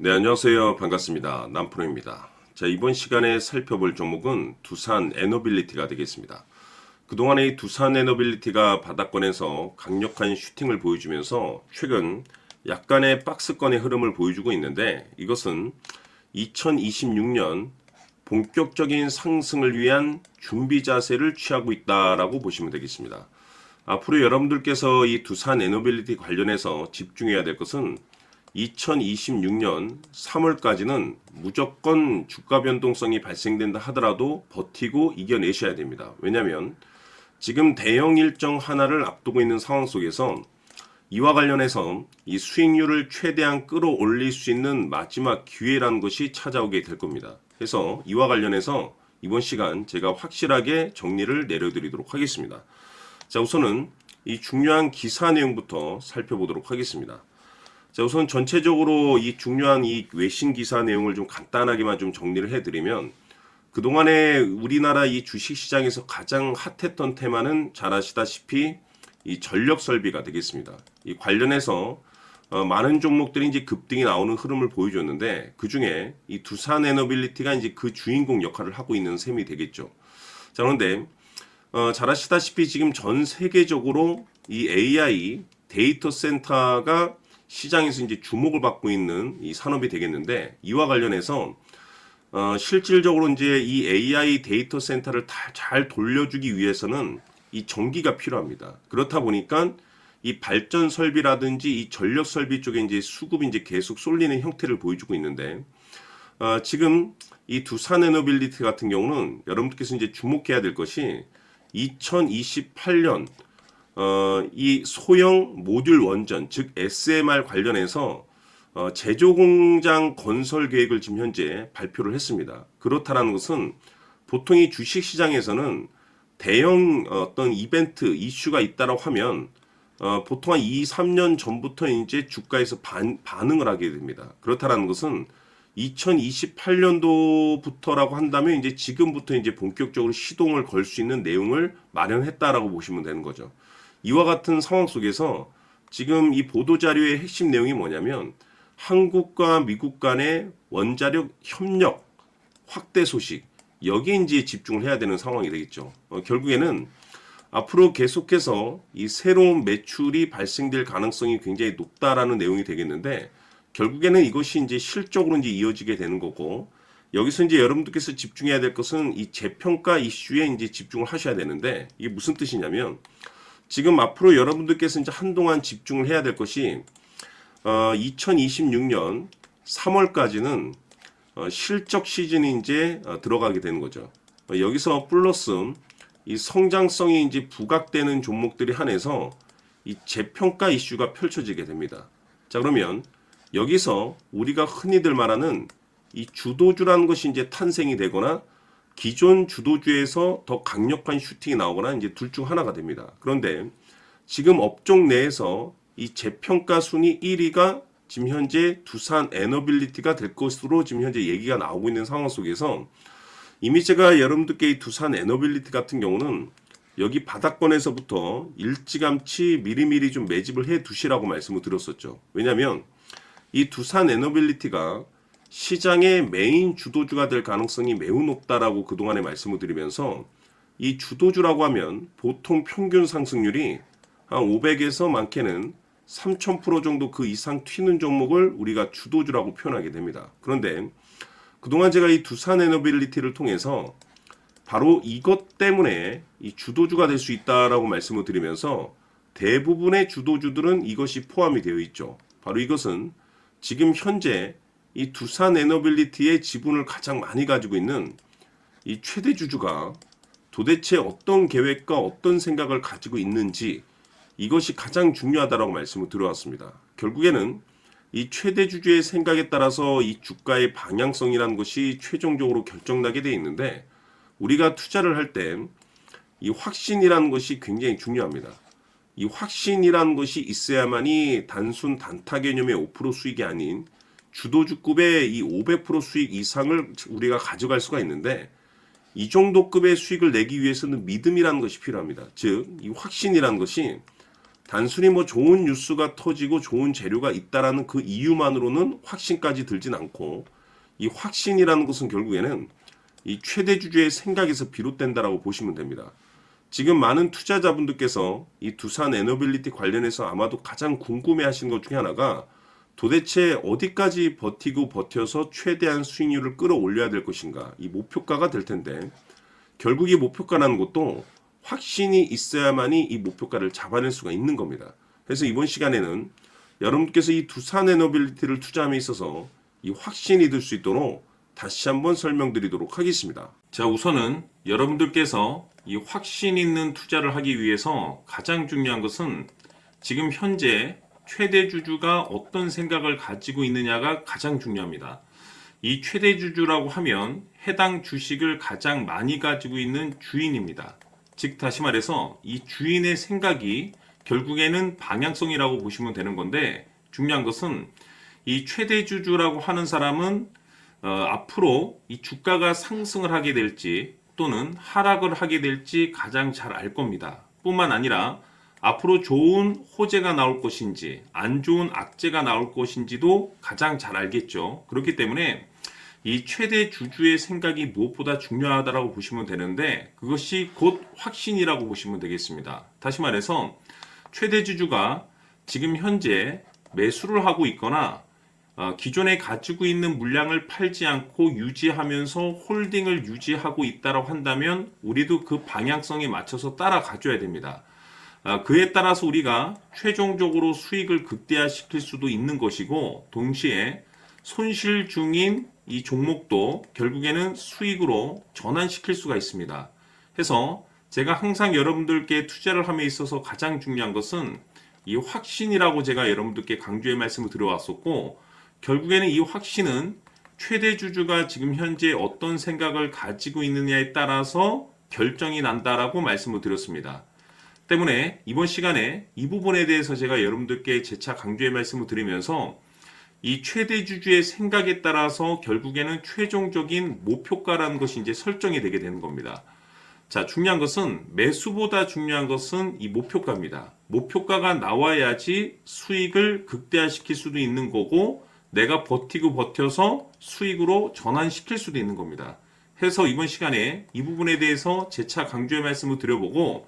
네, 안녕하세요. 반갑습니다. 남프로입니다. 자, 이번 시간에 살펴볼 종목은 두산 에너빌리티가 되겠습니다. 그동안에 이 두산 에너빌리티가 바닥권에서 강력한 슈팅을 보여주면서 최근 약간의 박스권의 흐름을 보여주고 있는데, 이것은 2026년 본격적인 상승을 위한 준비 자세를 취하고 있다라고 보시면 되겠습니다. 앞으로 여러분들께서 이 두산 에너빌리티 관련해서 집중해야 될 것은 2026년 3월까지는 무조건 주가 변동성이 발생된다 하더라도 버티고 이겨내셔야 됩니다. 왜냐하면 지금 대형 일정 하나를 앞두고 있는 상황 속에서 이와 관련해서 이 수익률을 최대한 끌어올릴 수 있는 마지막 기회라는 것이 찾아오게 될 겁니다. 그래서 이와 관련해서 이번 시간 제가 확실하게 정리를 내려드리도록 하겠습니다. 자, 우선은 이 중요한 기사 내용부터 살펴보도록 하겠습니다. 자, 우선 전체적으로 이 중요한 이 외신 기사 내용을 좀 간단하게만 좀 정리를 해드리면, 그동안에 우리나라 이 주식시장에서 가장 핫했던 테마는 잘 아시다시피 이 전력 설비가 되겠습니다. 이 관련해서 많은 종목들이 이제 급등이 나오는 흐름을 보여줬는데, 그 중에 이 두산 에너빌리티가 이제 그 주인공 역할을 하고 있는 셈이 되겠죠. 자, 그런데 잘 아시다시피 지금 전 세계적으로 이 AI 데이터 센터가 시장에서 이제 주목을 받고 있는 이 산업이 되겠는데, 이와 관련해서 실질적으로 이제 이 AI 데이터 센터를 잘 돌려주기 위해서는 이 전기가 필요합니다. 그렇다 보니까 이 발전 설비라든지 이 전력 설비 쪽에 이제 수급이 이제 계속 쏠리는 형태를 보여주고 있는데, 지금 이 두산 에너빌리티 같은 경우는 여러분들께서 이제 주목해야 될 것이 2028년 이 소형 모듈 원전, 즉 SMR 관련해서 제조 공장 건설 계획을 지금 현재 발표를 했습니다. 그렇다라는 것은 보통 이 주식 시장에서는 대형 어떤 이벤트, 이슈가 있다라고 하면 보통 한 2, 3년 전부터 이제 주가에서 반응을 하게 됩니다. 그렇다라는 것은 2028년도부터라고 한다면 이제 지금부터 이제 본격적으로 시동을 걸 수 있는 내용을 마련했다라고 보시면 되는 거죠. 이와 같은 상황 속에서 지금 이 보도자료의 핵심 내용이 뭐냐면, 한국과 미국 간의 원자력 협력 확대 소식, 여기에 이제 집중을 해야 되는 상황이 되겠죠. 결국에는 앞으로 계속해서 이 새로운 매출이 발생될 가능성이 굉장히 높다라는 내용이 되겠는데, 결국에는 이것이 이제 실적으로 이제 이어지게 되는 거고, 여기서 이제 여러분들께서 집중해야 될 것은 이 재평가 이슈에 이제 집중을 하셔야 되는데, 이게 무슨 뜻이냐면, 지금 앞으로 여러분들께서 이제 한동안 집중을 해야 될 것이 2026년 3월까지는 실적 시즌이 이제 들어가게 되는 거죠. 여기서 플러스 이 성장성이 이제 부각되는 종목들이 한해서 이 재평가 이슈가 펼쳐지게 됩니다. 자, 그러면 여기서 우리가 흔히들 말하는 이 주도주라는 것이 이제 탄생이 되거나 기존 주도주에서 더 강력한 슈팅이 나오거나 이제 둘 중 하나가 됩니다. 그런데 지금 업종 내에서 이 재평가 순위 1위가 지금 현재 두산 에너빌리티가 될 것으로 지금 현재 얘기가 나오고 있는 상황 속에서, 이미 제가 여러분들께 이 두산 에너빌리티 같은 경우는 여기 바닥권에서부터 일찌감치 미리미리 좀 매집을 해 두시라고 말씀을 드렸었죠. 왜냐하면 이 두산 에너빌리티가 시장의 메인 주도주가 될 가능성이 매우 높다라고 그동안에 말씀을 드리면서, 이 주도주라고 하면 보통 평균 상승률이 한 500에서 많게는 3000% 정도 그 이상 튀는 종목을 우리가 주도주라고 표현하게 됩니다. 그런데 그동안 제가 이 두산 에너빌리티를 통해서 바로 이것 때문에 이 주도주가 될 수 있다라고 말씀을 드리면서, 대부분의 주도주들은 이것이 포함이 되어 있죠. 바로 이것은 지금 현재 이 두산 에너빌리티의 지분을 가장 많이 가지고 있는 이 최대 주주가 도대체 어떤 계획과 어떤 생각을 가지고 있는지, 이것이 가장 중요하다라고 말씀을 드려왔습니다. 결국에는 이 최대 주주의 생각에 따라서 이 주가의 방향성이라는 것이 최종적으로 결정나게 되어 있는데, 우리가 투자를 할 때 이 확신이라는 것이 굉장히 중요합니다. 이 확신이라는 것이 있어야만이 단순 단타 개념의 5% 수익이 아닌 주도주급의 이 500% 수익 이상을 우리가 가져갈 수가 있는데, 이 정도 급의 수익을 내기 위해서는 믿음이라는 것이 필요합니다. 즉, 이 확신이라는 것이 단순히 뭐 좋은 뉴스가 터지고 좋은 재료가 있다라는 그 이유만으로는 확신까지 들진 않고, 이 확신이라는 것은 결국에는 이 최대 주주의 생각에서 비롯된다라고 보시면 됩니다. 지금 많은 투자자분들께서 이 두산 에너빌리티 관련해서 아마도 가장 궁금해하시는 것 중에 하나가 도대체 어디까지 버티고 버텨서 최대한 수익률을 끌어올려야 될 것인가, 이 목표가가 될 텐데, 결국 이 목표가라는 것도 확신이 있어야만이 이 목표가를 잡아낼 수가 있는 겁니다. 그래서 이번 시간에는 여러분께서 이 두산 에너빌리티를 투자함에 있어서 이 확신이 들 수 있도록 다시 한번 설명드리도록 하겠습니다. 자, 우선은 여러분들께서 이 확신 있는 투자를 하기 위해서 가장 중요한 것은 지금 현재 최대 주주가 어떤 생각을 가지고 있느냐가 가장 중요합니다. 이 최대 주주라고 하면 해당 주식을 가장 많이 가지고 있는 주인입니다. 즉 다시 말해서 이 주인의 생각이 결국에는 방향성이라고 보시면 되는 건데, 중요한 것은 이 최대 주주라고 하는 사람은 앞으로 이 주가가 상승을 하게 될지 또는 하락을 하게 될지 가장 잘 알 겁니다. 뿐만 아니라 앞으로 좋은 호재가 나올 것인지 안 좋은 악재가 나올 것인지도 가장 잘 알겠죠. 그렇기 때문에 이 최대 주주의 생각이 무엇보다 중요하다고 보시면 되는데, 그것이 곧 확신이라고 보시면 되겠습니다. 다시 말해서 최대 주주가 지금 현재 매수를 하고 있거나 기존에 가지고 있는 물량을 팔지 않고 유지하면서 홀딩을 유지하고 있다고 한다면 우리도 그 방향성에 맞춰서 따라가줘야 됩니다. 그에 따라서 우리가 최종적으로 수익을 극대화시킬 수도 있는 것이고, 동시에 손실 중인 이 종목도 결국에는 수익으로 전환시킬 수가 있습니다. 해서 제가 항상 여러분들께 투자를 함에 있어서 가장 중요한 것은 이 확신이라고 제가 여러분들께 강조의 말씀을 드려왔었고, 결국에는 이 확신은 최대 주주가 지금 현재 어떤 생각을 가지고 있느냐에 따라서 결정이 난다라고 말씀을 드렸습니다. 때문에 이번 시간에 이 부분에 대해서 제가 여러분들께 재차 강조의 말씀을 드리면서 이 최대 주주의 생각에 따라서 결국에는 최종적인 목표가라는 것이 이제 설정이 되게 되는 겁니다. 자, 중요한 것은 매수보다 중요한 것은 이 목표가입니다. 목표가가 나와야지 수익을 극대화시킬 수도 있는 거고, 내가 버티고 버텨서 수익으로 전환시킬 수도 있는 겁니다. 해서 이번 시간에 이 부분에 대해서 재차 강조의 말씀을 드려보고,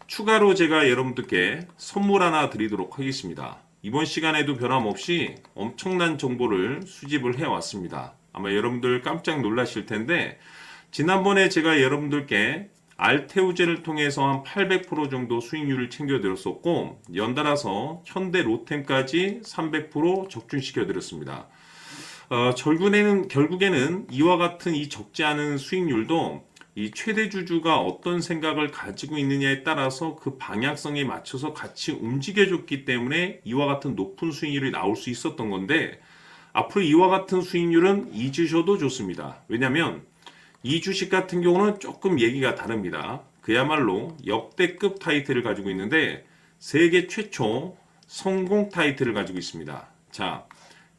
추가로 제가 여러분들께 선물 하나 드리도록 하겠습니다. 이번 시간에도 변함없이 엄청난 정보를 수집을 해왔습니다. 아마 여러분들 깜짝 놀라실 텐데, 지난번에 제가 여러분들께 알테우젠을 통해서 한 800% 정도 수익률을 챙겨드렸었고, 연달아서 현대 로템까지 300% 적중시켜드렸습니다. 결국에는 이와 같은 이 적지 않은 수익률도 이 최대 주주가 어떤 생각을 가지고 있느냐에 따라서 그 방향성에 맞춰서 같이 움직여줬기 때문에 이와 같은 높은 수익률이 나올 수 있었던 건데, 앞으로 이와 같은 수익률은 잊으셔도 좋습니다. 왜냐하면 이 주식 같은 경우는 조금 얘기가 다릅니다. 그야말로 역대급 타이틀을 가지고 있는데 세계 최초 성공 타이틀을 가지고 있습니다. 자,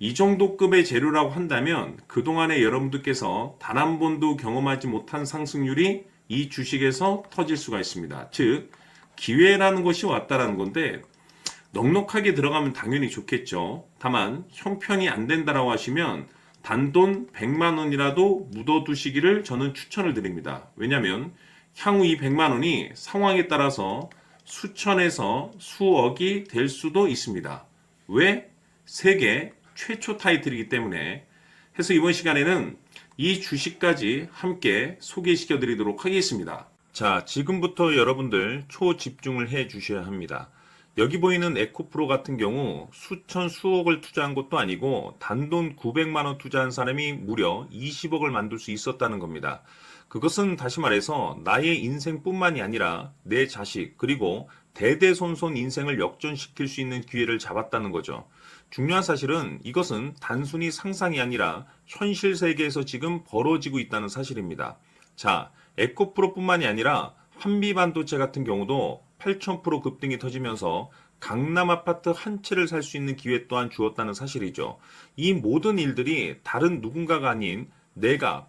이 정도 급의 재료라고 한다면 그동안에 여러분들께서 단 한 번도 경험하지 못한 상승률이 이 주식에서 터질 수가 있습니다. 즉, 기회라는 것이 왔다라는 건데, 넉넉하게 들어가면 당연히 좋겠죠. 다만 형편이 안 된다라고 하시면 단돈 100만 원이라도 묻어두시기를 저는 추천을 드립니다. 왜냐하면 향후 이 100만 원이 상황에 따라서 수천에서 수억이 될 수도 있습니다. 왜? 세계 최초 타이틀이기 때문에. 해서 이번 시간에는 이 주식까지 함께 소개시켜 드리도록 하겠습니다. 자, 지금부터 여러분들 초집중을 해 주셔야 합니다. 여기 보이는 에코프로 같은 경우 수천 수억을 투자한 것도 아니고 단돈 900만 원 투자한 사람이 무려 20억을 만들 수 있었다는 겁니다. 그것은 다시 말해서 나의 인생뿐만이 아니라 내 자식 그리고 대대손손 인생을 역전시킬 수 있는 기회를 잡았다는 거죠. 중요한 사실은 이것은 단순히 상상이 아니라 현실 세계에서 지금 벌어지고 있다는 사실입니다. 자, 에코프로뿐만이 아니라 한미반도체 같은 경우도 8,000% 급등이 터지면서 강남 아파트 한 채를 살 수 있는 기회 또한 주었다는 사실이죠. 이 모든 일들이 다른 누군가가 아닌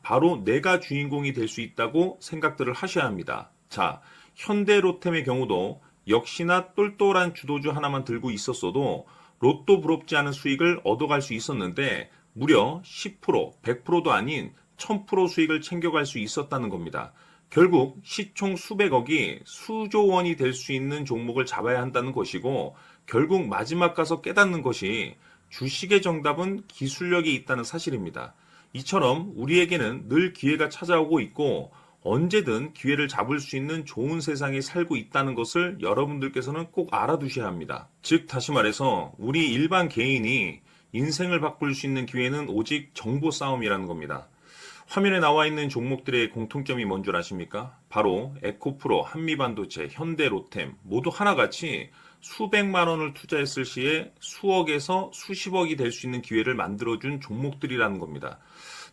바로 내가 주인공이 될 수 있다고 생각들을 하셔야 합니다. 자, 현대로템의 경우도 역시나 똘똘한 주도주 하나만 들고 있었어도 로또 부럽지 않은 수익을 얻어갈 수 있었는데 무려 10%, 100%도 아닌 1000% 수익을 챙겨갈 수 있었다는 겁니다. 결국 시총 수백억이 수조 원이 될 수 있는 종목을 잡아야 한다는 것이고 결국 마지막 가서 깨닫는 것이 주식의 정답은 기술력이 있다는 사실입니다. 이처럼 우리에게는 늘 기회가 찾아오고 있고 언제든 기회를 잡을 수 있는 좋은 세상에 살고 있다는 것을 여러분들께서는 꼭 알아두셔야 합니다. 즉 다시 말해서 우리 일반 개인이 인생을 바꿀 수 있는 기회는 오직 정보 싸움이라는 겁니다. 화면에 나와 있는 종목들의 공통점이 뭔 줄 아십니까? 바로 에코프로, 한미반도체, 현대로템 모두 하나같이 수백만 원을 투자했을 시에 수억에서 수십억이 될 수 있는 기회를 만들어준 종목들이라는 겁니다.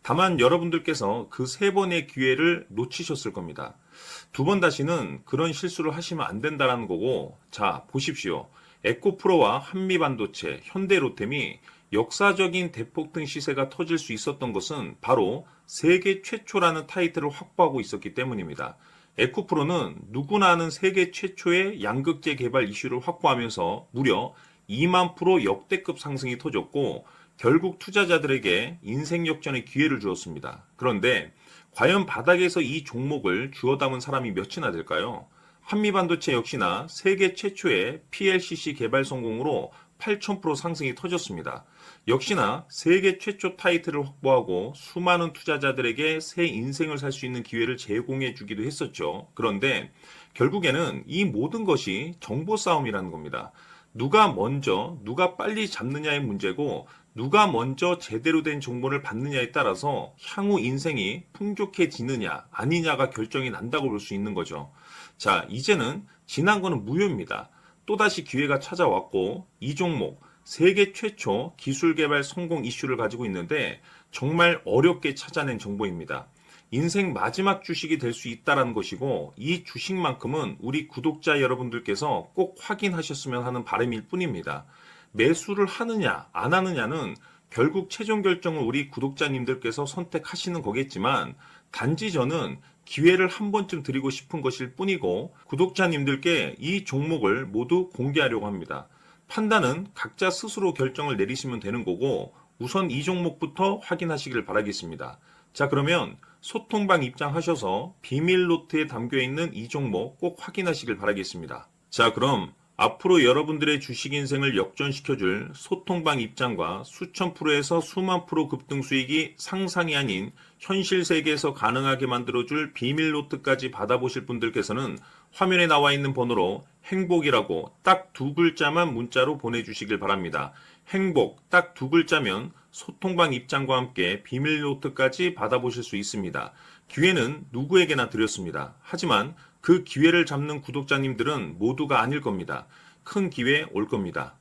다만 여러분들께서 그 세 번의 기회를 놓치셨을 겁니다. 두 번 다시는 그런 실수를 하시면 안 된다는 거고, 자, 보십시오. 에코프로와 한미반도체, 현대로템이 역사적인 대폭등 시세가 터질 수 있었던 것은 바로 세계 최초라는 타이틀을 확보하고 있었기 때문입니다. 에코프로는 누구나 아는 세계 최초의 양극재 개발 이슈를 확보하면서 무려 2만 프로 역대급 상승이 터졌고 결국 투자자들에게 인생 역전의 기회를 주었습니다. 그런데 과연 바닥에서 이 종목을 주워 담은 사람이 몇이나 될까요? 한미반도체 역시나 세계 최초의 PLCC 개발 성공으로 8000% 상승이 터졌습니다. 역시나 세계 최초 타이틀을 확보하고 수많은 투자자들에게 새 인생을 살 수 있는 기회를 제공해 주기도 했었죠. 그런데 결국에는 이 모든 것이 정보 싸움이라는 겁니다. 누가 먼저, 누가 빨리 잡느냐의 문제고 누가 먼저 제대로 된 정보를 받느냐에 따라서 향후 인생이 풍족해지느냐 아니냐가 결정이 난다고 볼 수 있는 거죠. 자, 이제는 지난 거는 무효입니다. 또다시 기회가 찾아왔고 이 종목 세계 최초 기술 개발 성공 이슈를 가지고 있는데 정말 어렵게 찾아낸 정보입니다. 인생 마지막 주식이 될 수 있다는 것이고 이 주식만큼은 우리 구독자 여러분들께서 꼭 확인하셨으면 하는 바람일 뿐입니다. 매수를 하느냐 안 하느냐는 결국 최종 결정을 우리 구독자님들께서 선택하시는 거겠지만 단지 저는 기회를 한 번쯤 드리고 싶은 것일 뿐이고 구독자님들께 이 종목을 모두 공개하려고 합니다. 판단은 각자 스스로 결정을 내리시면 되는 거고 우선 이 종목부터 확인하시길 바라겠습니다. 자, 그러면 소통방 입장하셔서 비밀 노트에 담겨 있는 이 종목 꼭 확인하시길 바라겠습니다. 자, 그럼 앞으로 여러분들의 주식 인생을 역전시켜줄 소통방 입장과 수천 프로에서 수만 프로 급등 수익이 상상이 아닌 현실 세계에서 가능하게 만들어줄 비밀 노트까지 받아보실 분들께서는 화면에 나와 있는 번호로 행복이라고 딱 두 글자만 문자로 보내주시길 바랍니다. 행복 딱 두 글자면 소통방 입장과 함께 비밀 노트까지 받아보실 수 있습니다. 기회는 누구에게나 드렸습니다. 하지만 그 기회를 잡는 구독자님들은 모두가 아닐 겁니다. 큰 기회 올 겁니다.